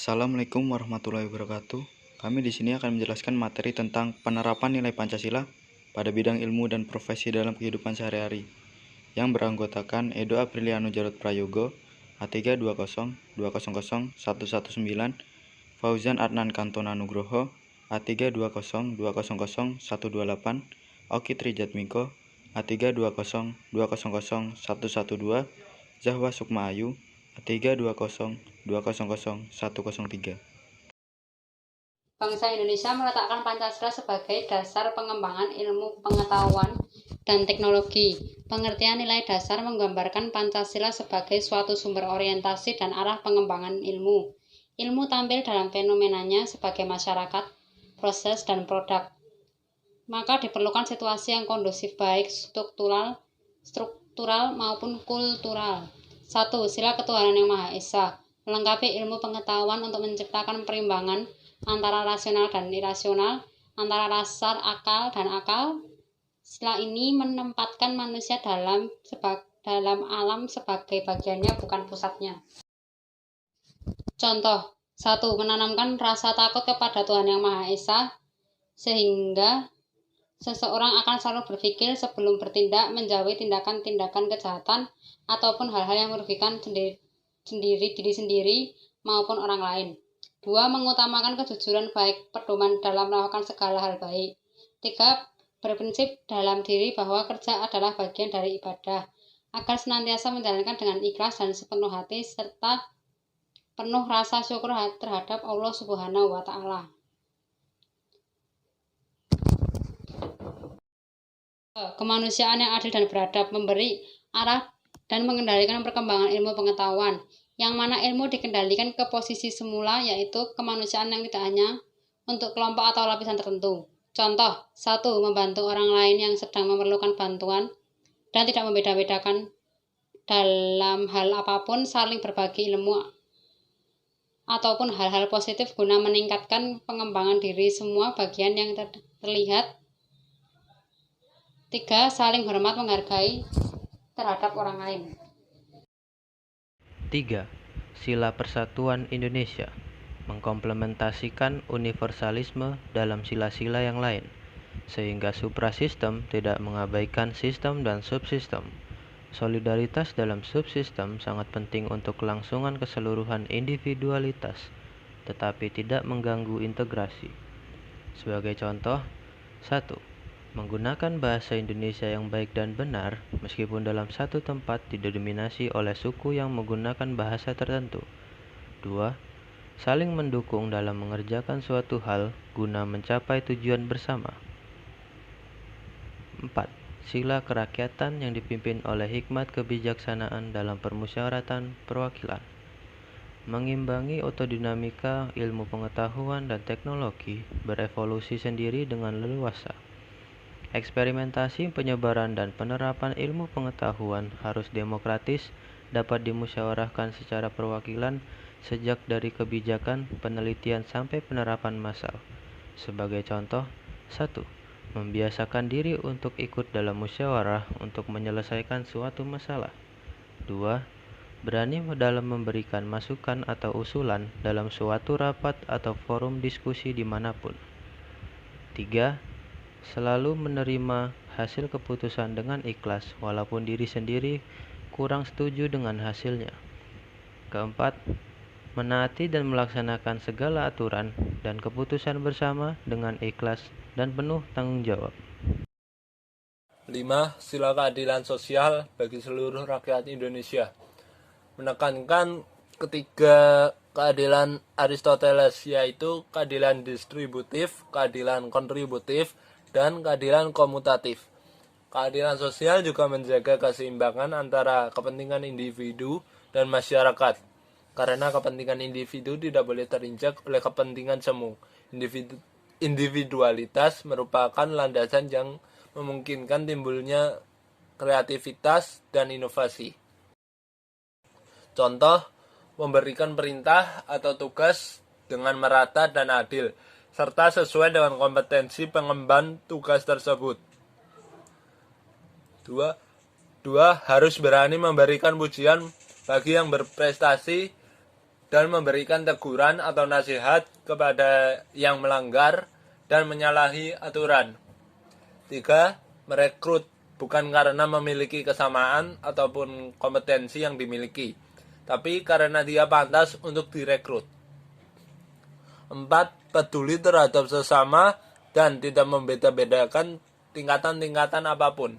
Assalamualaikum warahmatullahi wabarakatuh. Kami di sini akan menjelaskan materi tentang penerapan nilai Pancasila pada bidang ilmu dan profesi dalam kehidupan sehari-hari yang beranggotakan Edo Apriliano Jarot Prayogo, A320200119, Fauzan Adnan Kantona Nugroho, A320200128, Oki Trijatmiko, A320200112, Zahwa Sukma Ayu, A320200103. Bangsa Indonesia meletakkan Pancasila sebagai dasar pengembangan ilmu pengetahuan dan teknologi. Pengertian nilai dasar menggambarkan Pancasila sebagai suatu sumber orientasi dan arah pengembangan ilmu. Ilmu tampil dalam fenomenanya sebagai masyarakat, proses, dan produk. Maka diperlukan situasi yang kondusif baik struktural maupun kultural. 1. Sila ketuhanan yang Maha Esa melengkapi ilmu pengetahuan untuk menciptakan perimbangan antara rasional dan irasional, antara rasa akal dan akal. Sila ini menempatkan manusia dalam alam sebagai bagiannya bukan pusatnya. Contoh 1. Menanamkan rasa takut kepada Tuhan Yang Maha Esa sehingga seseorang akan selalu berpikir sebelum bertindak menjauhi tindakan-tindakan kejahatan ataupun hal-hal yang merugikan diri sendiri maupun orang lain. 2. Mengutamakan kejujuran baik pedoman dalam melakukan segala hal baik. 3. Berprinsip dalam diri bahwa kerja adalah bagian dari ibadah, agar senantiasa menjalankan dengan ikhlas dan sepenuh hati serta penuh rasa syukur terhadap Allah Subhanahu wa Ta'ala. Kemanusiaan yang adil dan beradab, memberi arah dan mengendalikan perkembangan ilmu pengetahuan, yang mana ilmu dikendalikan ke posisi semula, yaitu kemanusiaan yang tidak hanya untuk kelompok atau lapisan tertentu. Contoh 1. Membantu orang lain yang sedang memerlukan bantuan dan tidak membeda-bedakan dalam hal apapun, saling berbagi ilmu ataupun hal-hal positif guna meningkatkan pengembangan diri semua bagian yang terlihat. 3. Saling hormat menghargai terhadap orang lain. 3. Sila Persatuan Indonesia mengkomplementasikan universalisme dalam sila-sila yang lain, sehingga suprasistem tidak mengabaikan sistem dan subsistem. Solidaritas dalam subsistem sangat penting untuk kelangsungan keseluruhan individualitas, tetapi tidak mengganggu integrasi. Sebagai contoh, 1. Menggunakan bahasa Indonesia yang baik dan benar, meskipun dalam satu tempat didominasi oleh suku yang menggunakan bahasa tertentu. 2. Saling mendukung dalam mengerjakan suatu hal guna mencapai tujuan bersama. 4. Sila kerakyatan yang dipimpin oleh hikmat kebijaksanaan dalam permusyawaratan perwakilan, mengimbangi otodinamika ilmu pengetahuan dan teknologi berevolusi sendiri dengan leluasa. Eksperimentasi penyebaran dan penerapan ilmu pengetahuan harus demokratis, dapat dimusyawarahkan secara perwakilan sejak dari kebijakan, penelitian sampai penerapan massal. Sebagai contoh, 1. Membiasakan diri untuk ikut dalam musyawarah untuk menyelesaikan suatu masalah. 2. Berani dalam memberikan masukan atau usulan dalam suatu rapat atau forum diskusi dimanapun. 3. Selalu menerima hasil keputusan dengan ikhlas walaupun diri sendiri kurang setuju dengan hasilnya. 4. Menaati dan melaksanakan segala aturan dan keputusan bersama dengan ikhlas dan penuh tanggung jawab. 5. Sila keadilan sosial bagi seluruh rakyat Indonesia. Menekankan ketiga keadilan Aristoteles, yaitu keadilan distributif, keadilan kontributif, dan keadilan komutatif. Keadilan sosial juga menjaga keseimbangan antara kepentingan individu dan masyarakat, karena kepentingan individu tidak boleh terinjak oleh kepentingan semu. Individualitas merupakan landasan yang memungkinkan timbulnya kreativitas dan inovasi. Contoh, memberikan perintah atau tugas dengan merata dan adil, serta sesuai dengan kompetensi pengemban tugas tersebut. 2. Harus berani memberikan pujian bagi yang berprestasi dan memberikan teguran atau nasihat kepada yang melanggar dan menyalahi aturan. 3. Merekrut, bukan karena memiliki kesamaan ataupun kompetensi yang dimiliki, tapi karena dia pantas untuk direkrut. 4. Peduli terhadap sesama dan tidak membeda-bedakan tingkatan-tingkatan apapun.